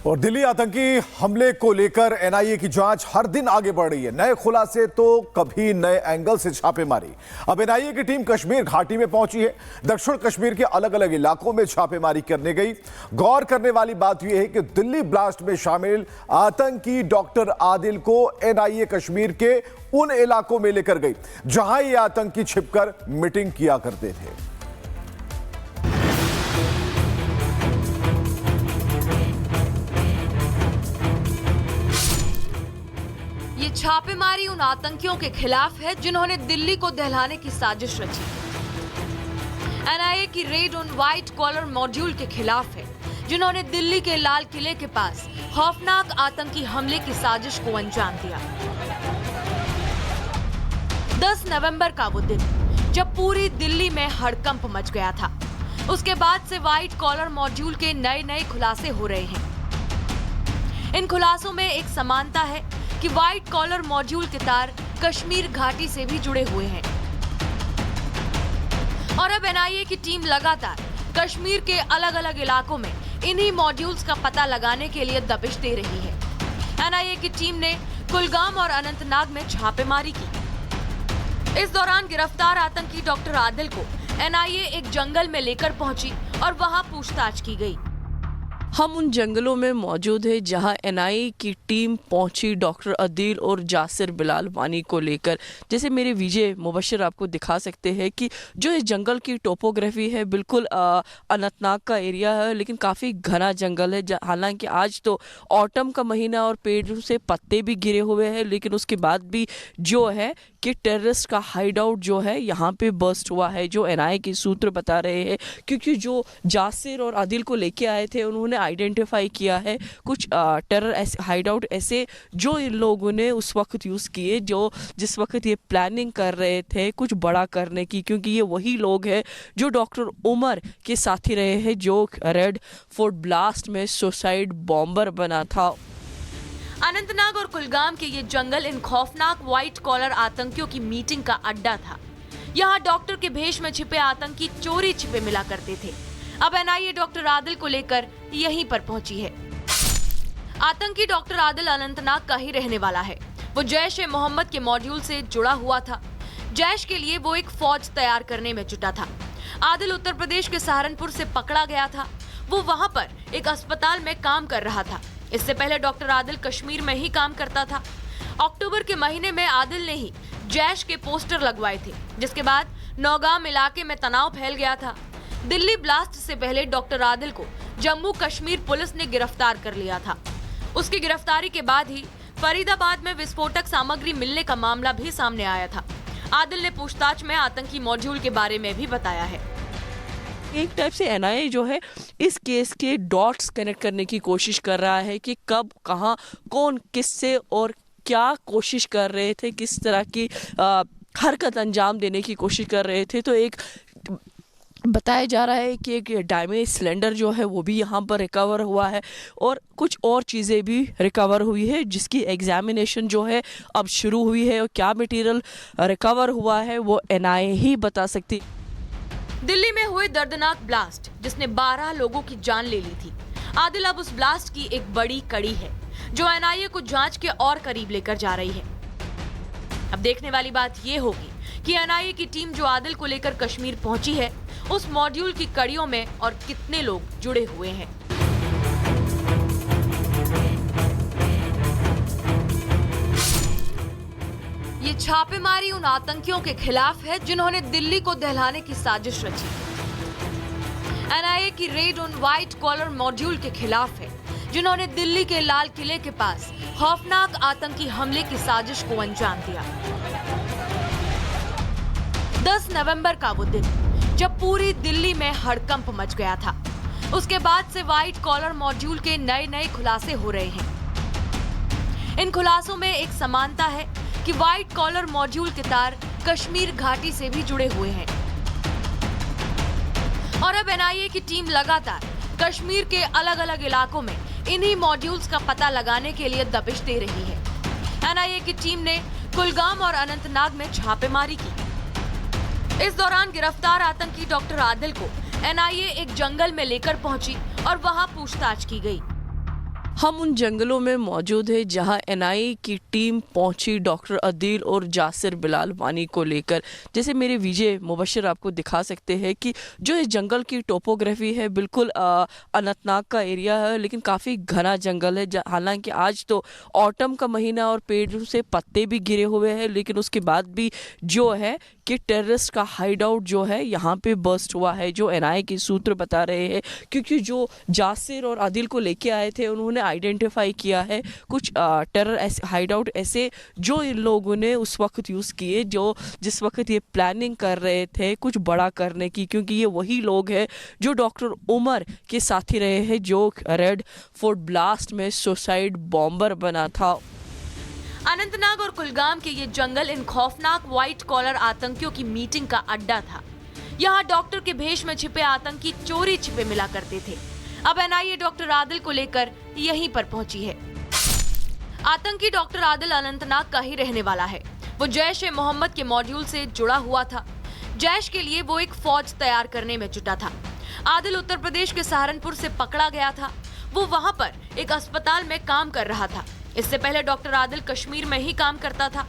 और दिल्ली आतंकी हमले को लेकर एनआईए की जांच हर दिन आगे बढ़ रही है। नए खुलासे तो कभी नए एंगल से छापेमारी। अब एनआईए की टीम कश्मीर घाटी में पहुंची है। दक्षिण कश्मीर के अलग अलग इलाकों में छापेमारी करने गई। गौर करने वाली बात यह है कि दिल्ली ब्लास्ट में शामिल आतंकी डॉक्टर आदिल को एनआईए कश्मीर के उन इलाकों में लेकर गई जहां ये आतंकी छिपकर मीटिंग किया करते थे। ये छापेमारी उन आतंकियों के खिलाफ है जिन्होंने दिल्ली को दहलाने की साजिश रची। एनआईए की रेड उन व्हाइट कॉलर मॉड्यूल के खिलाफ है जिन्होंने दिल्ली के लाल किले के पास खौफनाक आतंकी हमले की साजिश को अंजाम दिया। 10 नवंबर का वो दिन जब पूरी दिल्ली में हड़कंप मच गया था। उसके बाद से व्हाइट कॉलर मॉड्यूल के नए खुलासे हो रहे हैं। इन खुलासों में एक समानता है कि व्हाइट कॉलर मॉड्यूल के तार कश्मीर घाटी से भी जुड़े हुए हैं और अब एनआईए की टीम लगातार कश्मीर के अलग अलग इलाकों में इन्हीं मॉड्यूल्स का पता लगाने के लिए दबिश दे रही है। एनआईए की टीम ने कुलगाम और अनंतनाग में छापेमारी की। इस दौरान गिरफ्तार आतंकी डॉक्टर आदिल को एनआईए एक जंगल में लेकर पहुंची और वहां पूछताछ की गई। हम उन जंगलों में मौजूद है जहां एनआईए की टीम पहुंची डॉक्टर आदिल और जासिर बिलाल वानी को लेकर। जैसे मेरे विजय मुबशर आपको दिखा सकते हैं कि जो इस जंगल की टोपोग्राफी है बिल्कुल अनंतनाग का एरिया है, लेकिन काफ़ी घना जंगल है। हालांकि आज तो ऑटम का महीना और पेड़ों से पत्ते भी गिरे हुए हैं, लेकिन उसके बाद भी जो है कि टेररिस्ट का हाइड आउट जो है यहाँ पे बस्ट हुआ है, जो एनआईए के सूत्र बता रहे हैं। क्योंकि जो जासिर और आदिल को लेके आए थे उन्होंने आइडेंटिफाई किया है कुछ टेरर हाइड आउट ऐसे जो इन लोगों ने उस वक्त यूज़ किए जो जिस वक्त ये प्लानिंग कर रहे थे कुछ बड़ा करने की। क्योंकि ये वही लोग हैं जो डॉक्टर उमर के साथी रहे हैं जो रेड फोर्ट ब्लास्ट में सुसाइड बॉम्बर बना था। अनंतनाग और कुलगाम के ये जंगल इन खौफनाक व्हाइट कॉलर आतंकियों की मीटिंग का अड्डा था। यहाँ डॉक्टर के भेष में छिपे आतंकी चोरी छिपे मिला करते थे। अब एनआईए डॉक्टर आदिल को लेकर यहीं पर पहुंची है। आतंकी डॉक्टर आदिल अनंतनाग का ही रहने वाला है। वो जैश ए मोहम्मद के मॉड्यूल से जुड़ा हुआ था। जैश के लिए वो एक फौज तैयार करने में जुटा था। आदिल उत्तर प्रदेश के सहारनपुर से पकड़ा गया था। वो वहां पर एक अस्पताल में काम कर रहा था। इससे पहले डॉक्टर आदिल कश्मीर में ही काम करता था। अक्टूबर के महीने में आदिल ने ही जैश के पोस्टर लगवाए थे, जिसके बाद नौगाम इलाके में तनाव फैल गया था। दिल्ली ब्लास्ट से पहले डॉक्टर आदिल को जम्मू कश्मीर पुलिस ने गिरफ्तार कर लिया था। उसकी गिरफ्तारी के बाद ही फरीदाबाद में विस्फोटक सामग्री मिलने का मामला भी सामने आया था। आदिल ने पूछताछ में आतंकी मॉड्यूल के बारे में भी बताया है। एक टाइप से एनआईए जो है इस केस के डॉट्स कनेक्ट करने की कोशिश कर रहा है कि कब कहां कौन किससे और क्या कोशिश कर रहे थे, किस तरह की हरकत अंजाम देने की कोशिश कर रहे थे। तो एक बताया जा रहा है कि एक डैमेज सिलेंडर जो है वो भी यहाँ पर रिकवर हुआ है और कुछ और चीज़ें भी रिकवर हुई है जिसकी एग्जामिनेशन जो है अब शुरू हुई है। और क्या मटेरियल रिकवर हुआ है वो एनआईए ही बता सकती। दिल्ली में हुए दर्दनाक ब्लास्ट जिसने 12 लोगों की जान ले ली थी। आदिल अब उस ब्लास्ट की एक बड़ी कड़ी है जो एनआईए को जांच के और करीब लेकर जा रही है। अब देखने वाली बात ये होगी कि एनआईए की टीम जो आदिल को लेकर कश्मीर पहुंची है उस मॉड्यूल की कड़ियों में और कितने लोग जुड़े हुए हैं। ये छापेमारी उन आतंकियों के खिलाफ है जिन्होंने दिल्ली को दहलाने की साजिश रची। एनआईए की रेड उन व्हाइट कॉलर मॉड्यूल के खिलाफ है जिन्होंने दिल्ली के लाल किले के पास खौफनाक आतंकी हमले की साजिश को अंजाम दिया। 10 नवंबर का वो दिन जब पूरी दिल्ली में हड़कंप मच गया था। उसके बाद से व्हाइट कॉलर मॉड्यूल के नए खुलासे हो रहे हैं। इन खुलासों में एक समानता है कि व्हाइट कॉलर मॉड्यूल के तार कश्मीर घाटी से भी जुड़े हुए हैं और अब एनआईए की टीम लगातार कश्मीर के अलग अलग इलाकों में इन्हीं मॉड्यूल्स का पता लगाने के लिए दबिश दे रही है। एनआईए की टीम ने कुलगाम और अनंतनाग में छापेमारी की। इस दौरान गिरफ्तार आतंकी डॉक्टर आदिल को एनआईए एक जंगल में लेकर पहुंची और वहां पूछताछ की गई। हम उन जंगलों में मौजूद है जहां एनआईए की टीम पहुंची डॉक्टर अदील और जासिर बिलाल वानी को लेकर। जैसे मेरे विजय मुबशर आपको दिखा सकते हैं कि जो इस जंगल की टोपोग्राफी है बिल्कुल अनंतनाग का एरिया है, लेकिन काफ़ी घना जंगल है। हालांकि आज तो ऑटम का महीना और पेड़ से पत्ते भी गिरे हुए हैं, लेकिन उसके बाद भी जो है कि टेररिस्ट का हाइड आउट जो है यहाँ पे बस्ट हुआ है, जो एनआईए के सूत्र बता रहे हैं। क्योंकि जो जासिर और आदिल को लेके आए थे उन्होंने आइडेंटिफाई किया है कुछ टेरर हाइड आउट ऐसे जो इन लोगों ने उस वक्त यूज़ किए, जो जिस वक्त ये प्लानिंग कर रहे थे कुछ बड़ा करने की। क्योंकि ये वही लोग हैं जो डॉक्टर उमर के साथी रहे हैं, जो रेड फोर्ट ब्लास्ट में सुसाइड बॉम्बर बना था। अनंतनाग और कुलगाम के ये जंगल इन खौफनाक व्हाइट कॉलर आतंकियों की मीटिंग का अड्डा था। यहाँ डॉक्टर के भेष में छिपे आतंकी चोरी छिपे मिला करते थे। अब एनआईए डॉक्टर आदिल को लेकर यहीं पर पहुंची है। आतंकी डॉक्टर आदिल अनंतनाग का ही रहने वाला है। वो जैश ए मोहम्मद के मॉड्यूल से जुड़ा हुआ था। जैश के लिए वो एक फौज तैयार करने में जुटा था। आदिल उत्तर प्रदेश के सहारनपुर से पकड़ा गया था। वो वहां पर एक अस्पताल में काम कर रहा था। इससे पहले डॉक्टर आदिल कश्मीर में ही काम करता था।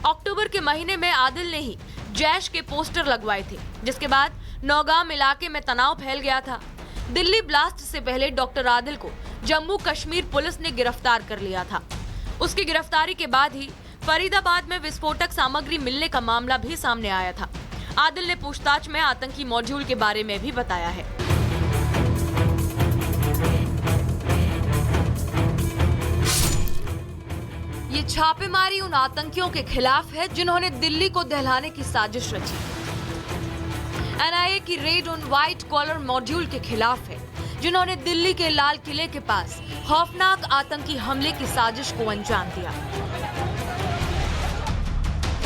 अक्टूबर के महीने में आदिल ने ही जैश के पोस्टर लगवाए थे, जिसके बाद नौगाम इलाके में तनाव फैल गया था। दिल्ली ब्लास्ट से पहले डॉक्टर आदिल को जम्मू कश्मीर पुलिस ने गिरफ्तार कर लिया था। उसकी गिरफ्तारी के बाद ही फरीदाबाद में विस्फोटक सामग्री मिलने का मामला भी सामने आया था। आदिल ने पूछताछ में आतंकी मॉड्यूल के बारे में भी बताया है। ये छापेमारी उन आतंकियों के खिलाफ है जिन्होंने दिल्ली को दहलाने की साजिश रची। एनआईए की रेड उन व्हाइट कॉलर मॉड्यूल के खिलाफ है जिन्होंने दिल्ली के लाल किले के पास खौफनाक आतंकी हमले की साजिश को अंजाम दिया।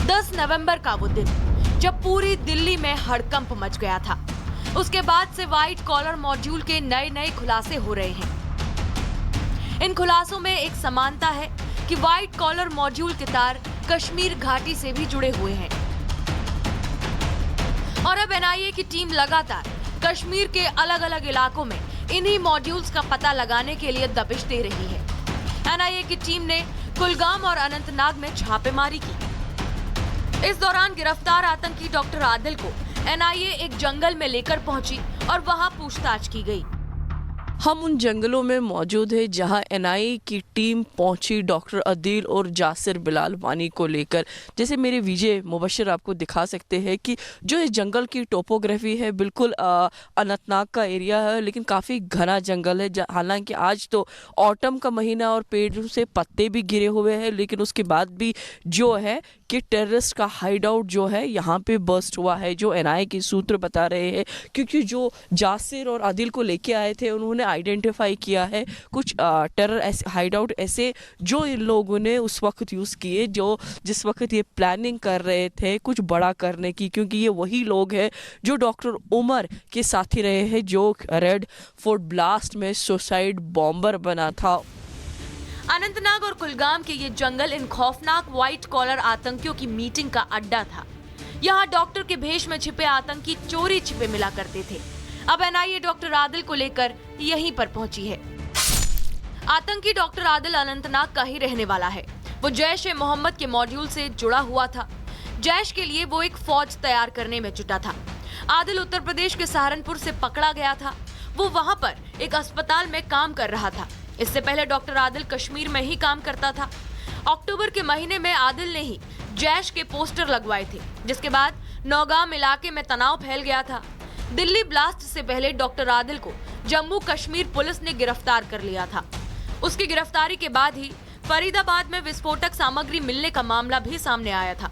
10 नवंबर का वो दिन जब पूरी दिल्ली में हड़कंप मच गया था। उसके बाद से व्हाइट कॉलर मॉड्यूल के नए खुलासे हो रहे हैं। इन खुलासों में एक समानता है कि व्हाइट कॉलर मॉड्यूल के तार कश्मीर घाटी से भी जुड़े हुए हैं। और अब एनआईए की टीम लगातार कश्मीर के अलग अलग इलाकों में इन्हीं मॉड्यूल्स का पता लगाने के लिए दबिश दे रही है। एनआईए की टीम ने कुलगाम और अनंतनाग में छापेमारी की। इस दौरान गिरफ्तार आतंकी डॉक्टर आदिल को एनआईए एक जंगल में लेकर पहुंची और वहां पूछताछ की गई। हम उन जंगलों में मौजूद है जहां एनआईए की टीम पहुंची डॉक्टर अदील और जासिर बिलाल वानी को लेकर। जैसे मेरे विजय मुबशर आपको दिखा सकते हैं कि जो इस जंगल की टोपोग्राफी है बिल्कुल अनंतनाग का एरिया है, लेकिन काफ़ी घना जंगल है। हालांकि आज तो ऑटम का महीना और पेड़ से पत्ते भी गिरे हुए हैं, लेकिन उसके बाद भी जो है कि टेररिस्ट का हाइड आउट जो है यहाँ पे बस्ट हुआ है, जो एनआईए के सूत्र बता रहे हैं। क्योंकि जो जासिर और आदिल को लेके आए थे उन्होंने आइडेंटिफाई किया है कुछ टेरर हाइड आउट ऐसे जो इन लोगों ने उस वक्त यूज़ किए, जो जिस वक्त ये प्लानिंग कर रहे थे कुछ बड़ा करने की। क्योंकि ये वही लोग हैं जो डॉक्टर उमर के साथी रहे हैं, जो रेड फोर्ट ब्लास्ट में सुसाइड बॉम्बर बना था। अनंतनाग और कुलगाम के ये जंगल इन खौफनाक व्हाइट कॉलर आतंकियों की मीटिंग का अड्डा था। यहाँ डॉक्टर के भेष में छिपे आतंकी चोरी छिपे मिला करते थे। अब एनआईए डॉक्टर आदिल को लेकर यहीं पर पहुंची है। आतंकी डॉक्टर आदिल अनंतनाग का ही रहने वाला है। वो जैश ए मोहम्मद के मॉड्यूल से जुड़ा हुआ था। जैश के लिए वो एक फौज तैयार करने में जुटा था। आदिल उत्तर प्रदेश के सहारनपुर से पकड़ा गया था। वो वहां पर एक अस्पताल में काम कर रहा था। इससे पहले डॉक्टर आदिल कश्मीर में ही काम करता था। अक्टूबर के महीने में आदिल ने ही जैश के पोस्टर लगवाए थे, जिसके बाद नौगाम इलाके में तनाव फैल गया था। दिल्ली ब्लास्ट से पहले डॉक्टर आदिल को जम्मू कश्मीर पुलिस ने गिरफ्तार कर लिया था। उसकी गिरफ्तारी के बाद ही फरीदाबाद में विस्फोटक सामग्री मिलने का मामला भी सामने आया था।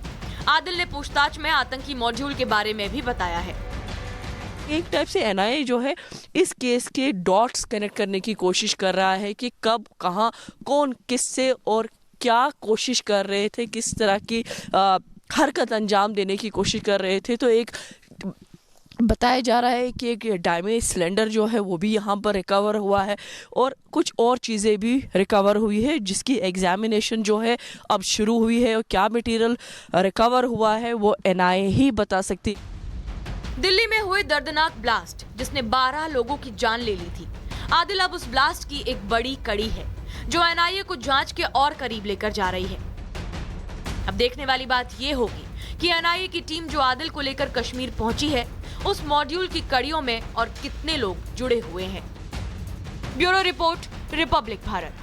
आदिल ने पूछताछ में आतंकी मॉड्यूल के बारे में भी बताया है। एक टाइप से एनआईए जो है इस केस के डॉट्स कनेक्ट करने की कोशिश कर रहा है कि कब, कहां, कौन, किससे और क्या कोशिश कर रहे थे, किस तरह की हरकत अंजाम देने की कोशिश कर रहे थे। तो एक बताया जा रहा है कि एक डैमेज सिलेंडर जो है वो भी यहाँ पर रिकवर हुआ है और कुछ और चीज़ें भी रिकवर हुई है, जिसकी एग्जामिनेशन जो है अब शुरू हुई है। और क्या मटेरियल रिकवर हुआ है वो एनआईए ही बता सकती। दिल्ली में हुए दर्दनाक ब्लास्ट जिसने 12 लोगों की जान ले ली थी। आदिल अब उस ब्लास्ट की एक बड़ी कड़ी है। जो एनआईए को जांच के और करीब लेकर जा रही है। अब देखने वाली बात यह होगी कि एनआईए की टीम जो आदिल को लेकर कश्मीर पहुंची है, उस मॉड्यूल की कड़ियों में और कितने लोग जुड़े हुए हैं। Bureau report, Republic Bharat.